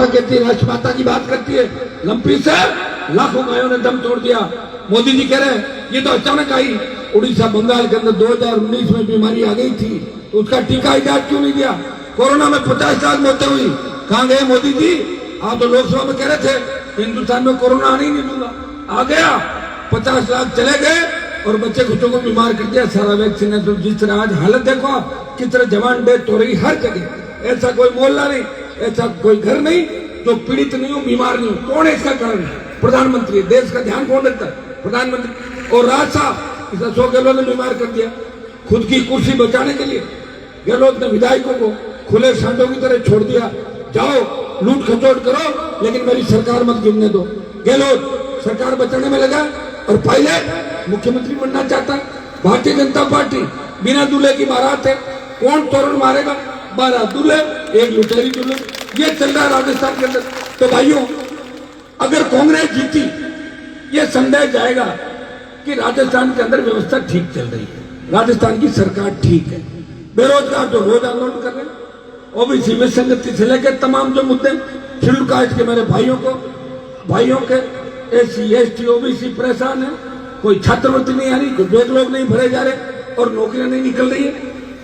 कहती है, राष्ट्रमाता की बात करती है, लंपी से लाखों गायों ने दम तोड़ दिया। मोदी जी कह रहे हैं ये तो अचानक आई, उड़ीसा बंगाल के अंदर 2019 में बीमारी आ गई थी, तो उसका टीका इलाज क्यों नहीं दिया? कोरोना में 50 लाख मौतें हुई, कहाँ गए मोदी जी? आप तो लोकसभा में कह रहे थे हिंदुस्तान में कोरोना आने ही नहीं दूंगा, आ गया, 50 लाख चले गए और बच्चे कुछों को बीमार कर दिया सारा वैक्सीन है। तो जिस तरह आज हालत देखो आप, किस तरह जवान डेथ हो रही हर जगह, ऐसा कोई मोहल्ला नहीं, ऐसा कोई घर नहीं जो पीड़ित नहीं हो, बीमार नहीं हो। कौन है इसका कारण? प्रधानमंत्री। देश का ध्यान कौन रखता है? प्रधानमंत्री। और राज साहब, इस अशोक गहलोत ने बीमार कर दिया खुद की कुर्सी बचाने के लिए। गहलोत ने विधायकों को खुले सांडों की तरह छोड़ दिया, जाओ लूट खचोट करो लेकिन मेरी सरकार मत गिरने दो। गहलोत सरकार बचाने में लगा और पायलट मुख्यमंत्री बनना चाहता। भारतीय जनता पार्टी बिना दूल्हे की बारात है, कौन तोरण मारेगा? 12 दूल्हे, एक लुटेरी दूल्हे, ये चल रहा है राजस्थान के अंदर। तो भाइयों, अगर कांग्रेस जीती, ये संदेह जाएगा कि राजस्थान के अंदर व्यवस्था ठीक चल रही है, राजस्थान की सरकार ठीक है। बेरोजगार जो रोज आंदोलन कर रहे हैं, ओबीसी में संगति से लेकर तमाम जो मुद्दे, शेड्यूल कास्ट के मेरे भाइयों के एससी एसटी ओबीसी परेशान है, कोई छात्रवृत्ति नहीं आ रही, कोई बैकलॉग नहीं भरे जा रहे और नौकरियां नहीं निकल रही है,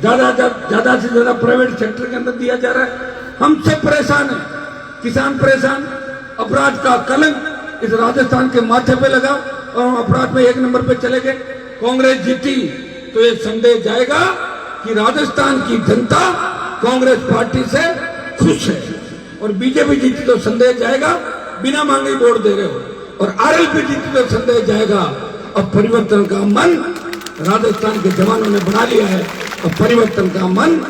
ज्यादा से ज्यादा प्राइवेट सेक्टर के अंदर दिया जा रहा है। हम सब परेशान है, किसान परेशान, अपराध का कलंक इस राजस्थान के माथे पे लगा और हम अपराध में 1 नंबर पे चले गए। कांग्रेस जीती तो ये संदेह जाएगा कि राजस्थान की जनता कांग्रेस पार्टी से खुश है, और बीजेपी जीती तो संदेह जाएगा बिना मांगे वोट दे रहे हो, और आरएलपी जीती तो संदेह जाएगा अब परिवर्तन का मन राजस्थान के जवानों ने बना लिया है, और परिवर्तन का मन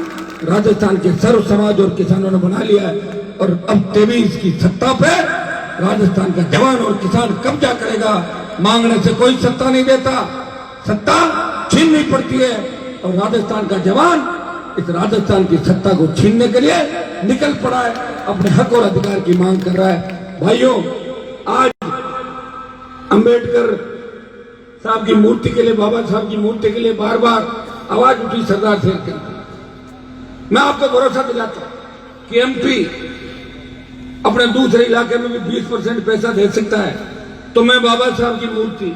राजस्थान के सर्व समाज और किसानों ने बना लिया है। और अब 23 की सत्ता पे राजस्थान का जवान और किसान कब्जा करेगा। मांगने से कोई सत्ता नहीं देता, सत्ता छीननी पड़ती है, और राजस्थान का जवान इस राजस्थान की सत्ता को छीनने के लिए निकल पड़ा है, अपने हक और अधिकार की मांग कर रहा है। भाइयों, आज अंबेडकर साहब की मूर्ति के लिए, बाबा साहब की मूर्ति के लिए बार बार आवाज उठी सरदार शेर के। मैं आपको भरोसा दिलाता हूं कि एमपी अपने दूसरे इलाके में भी 20% पैसा दे सकता है, तो मैं बाबा साहब की मूर्ति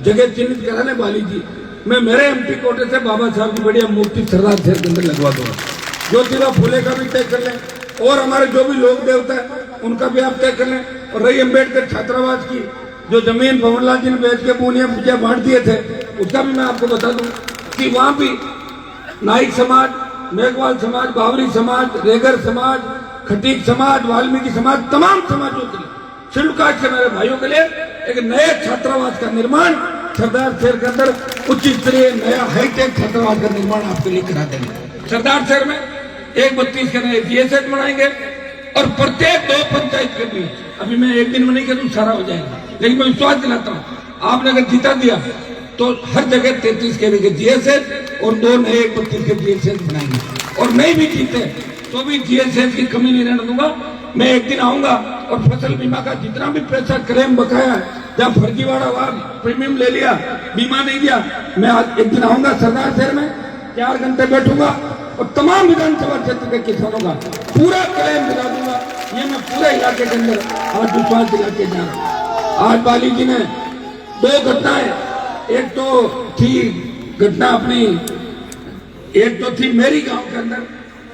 जगह चिन्हित कराने वाली थी, मैं मेरे एमपी कोटे से बाबा साहब की बढ़िया मूर्ति सरदार शेर के अंदर लगवा दूंगा। ज्योतिबा फुले का भी तय कर लें, और हमारे जो भी लोक देवता है उनका भी आप तय कर लें। और रही अम्बेडकर छात्रावास की जो जमीन भवनलाल जी ने बेच के पूनिया पूजा बांट दिए थे, उसका भी मैं आपको बता दूं कि वहां भी नाइक समाज, मेघवाल समाज, बावरी समाज, रेगर समाज, खटीक समाज, वाल्मीकि समाज, तमाम समाजों के लिए, शेड्यूल कास्ट के मेरे भाइयों के लिए एक नए छात्रावास का निर्माण सरदार शहर के अंदर उच्च स्तरीय नया हाईटेक छात्रावास का निर्माण आपके लिए करा देंगे। सरदार शहर में 132 के नए जीएसएट बनाएंगे, और प्रत्येक 2 पंचायत के बीच, अभी मैं एक दिन में नहीं कहूँ सारा हो जाएगा, लेकिन मैं विश्वास दिलाता हूँ आपने अगर जीता दिया तो हर जगह 33 के जीएसएट और 2 नए 132 के जीएसएट बनाएंगे। और नहीं भी जीते तो भी जीएसएट की कमी नहीं रहने दूंगा। मैं एक दिन आऊंगा और फसल बीमा का जितना भी पैसा क्लेम बकाया है, जहाँ फर्जीवाड़ा हुआ, प्रीमियम ले लिया, बीमा नहीं दिया, मैं आज एक दिन आऊंगा सरदार शहर में, 4 घंटे बैठूंगा और तमाम विधानसभा क्षेत्र के किसानों का पूरा क्लेम दिला दूंगा। ये मैं पूरे इलाके के अंदर आज विश्वास दिला के जा रहा हूँ। आज बाली जी ने 2 घटनाएं, एक तो थी घटना अपनी, एक तो थी मेरी गांव के अंदर,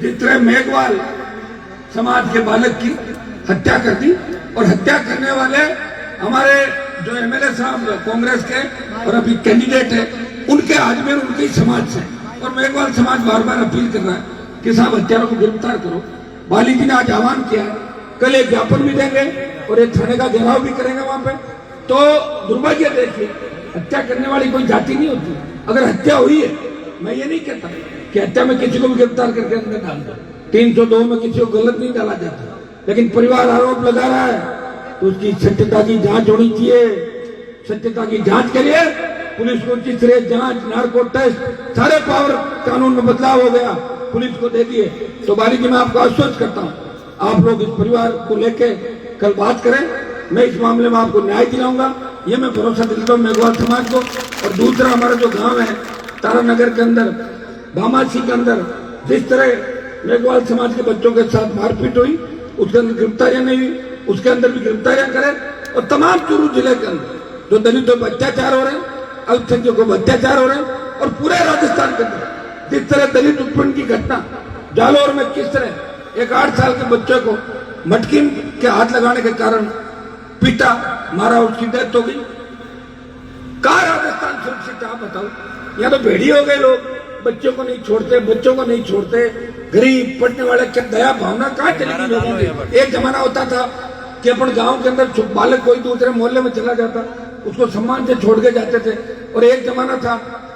जिस तरह मेघवाल समाज के बालक की हत्या कर दी, और हत्या करने वाले हमारे जो एमएलए साहब कांग्रेस के और अभी कैंडिडेट है, उनके आदमी उनके ही समाज से, और मेघवाल समाज बार बार अपील कर रहा है कि साहब हत्यारों को गिरफ्तार करो। बाली जी ने आज आह्वान किया है, कल एक ज्ञापन भी देंगे और एक थाने का घेराव भी करेंगे वहां पे। तो दुर्भाग्य देखिए, हत्या करने वाली कोई जाति नहीं होती। अगर हत्या हुई है, मैं ये नहीं कहता कि हत्या में किसी को भी गिरफ्तार करके अंदर डाल दो, 302 में किसी को गलत नहीं डाला जाता, लेकिन परिवार आरोप लगा रहा है तो उसकी सत्यता की जांच होनी चाहिए। सत्यता की जांच के लिए पुलिस को जिस तरह जांच, नार्को टेस्ट, सारे पावर कानून में बदलाव हो गया, पुलिस को दे दिए। तो बाली जी, मैं आपको आश्वस्त करता हूँ, आप लोग इस परिवार को लेके कल बात करें, मैं इस मामले में आपको न्याय दिलाऊंगा, ये मैं भरोसा दिलाता हूँ मेघवाल समाज को। और दूसरा, हमारा जो गांव है तारानगर के अंदर, भामासी के अंदर, जिस तरह मेघवाल समाज के बच्चों के साथ मारपीट हुई, उसके अंदर गिरफ्तारियां नहीं हुई, उसके अंदर भी गिरफ्तारियां करें। और तमाम चूरू जिले के अंदर जो दलितों पर अत्याचार हो रहे हैं, अल्पसंख्यकों पर अत्याचार हो रहे हैं, और पूरे राजस्थान के अंदर जिस तरह दलित उत्पीड़न की घटना जालौर में, किस तरह एक 8 साल के बच्चे को मटकी के हाथ लगाने के कारण पीटा, मारा, उसकी डेथ हो गई। कहाँ राजस्थान सुरक्षित है आप बताओ। यहाँ तो भेड़ी हो गए लोग, बच्चों को नहीं छोड़ते, बच्चों को नहीं छोड़ते, गरीब पढ़ने वाले क्या दया भावना कहाँ चली गई लोगों की। एक जमाना होता था कि अपन गांव के अंदर बालक कोई दूसरे मोहल्ले में चला जाता, उसको सम्मान से छोड़ के जाते थे। और एक जमाना था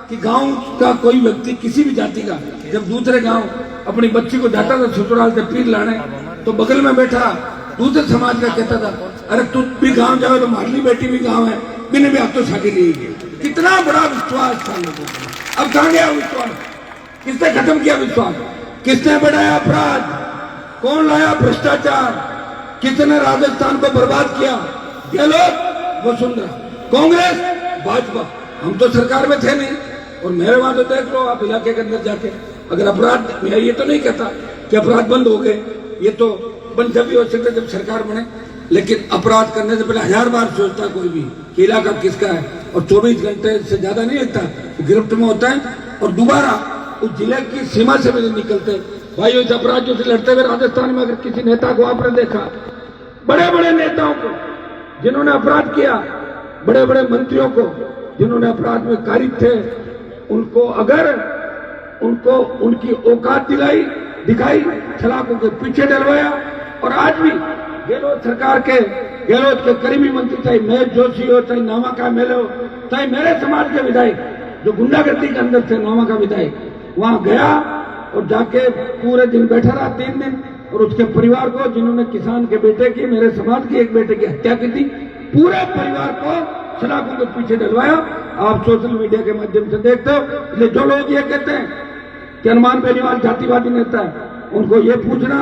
कि गांव का कोई व्यक्ति किसी भी जाति का जब दूसरे गांव अपनी बच्ची को जाता था ससुराल से पीर लाने, तो बगल में बैठा दूसरे समाज का कहता था, अरे तू भी गांव जाओ तो मारली बेटी भी गांव है, बिना भी आप तो शादी नहीं की। कितना बड़ा विश्वास था लोगों का। अब कहां गया विश्वास? किसने खत्म किया विश्वास? किसने बढ़ाया अपराध? कौन लाया भ्रष्टाचार? किसने राजस्थान को बर्बाद किया? गहलोत, वसुंधरा, कांग्रेस, भाजपा। हम तो सरकार में थे नहीं। और मेरे वहां तो देख लो आप इलाके के अंदर जाके, अगर अपराध, मैं ये तो नहीं कहता कि अपराध बंद हो गए, ये तो बंद जब भी हो सकता जब सरकार बने, लेकिन अपराध करने से पहले 1000 बार सोचता कोई भी कि इलाका किसका है, और 24 घंटे से ज्यादा नहीं लगता, गिरफ्त में होता है और दोबारा उस जिले की सीमा से भी नहीं निकलते। भाई इस अपराधियों से लड़ते हुए राजस्थान में अगर किसी नेता को आपने देखा, बड़े बड़े नेताओं को जिन्होंने अपराध किया, बड़े बड़े मंत्रियों को जिन्होंने अपराध में कारित थे, उनको अगर उनको उनकी औकात दिखाई, सलाखों के पीछे डलवाया। और आज भी गहलोत सरकार के, गहलोत के करीबी मंत्री, चाहे महेश जोशी हो, चाहे नामा का एमएलए हो, चाहे मेरे समाज के विधायक जो गुंडागर्दी के अंदर थे, नामा का विधायक वहां गया और जाके पूरे दिन बैठा रहा 3 दिन, और उसके परिवार को, जिन्होंने किसान के बेटे की, मेरे समाज के एक बेटे की हत्या की थी, पूरे परिवार को सलाखों के पीछे डलवाया। आप सोशल मीडिया के माध्यम से देखते हो। इसलिए जो लोग ये कहते हैं कि हनुमान बेनीवाल जातिवादी नेता है, उनको ये पूछना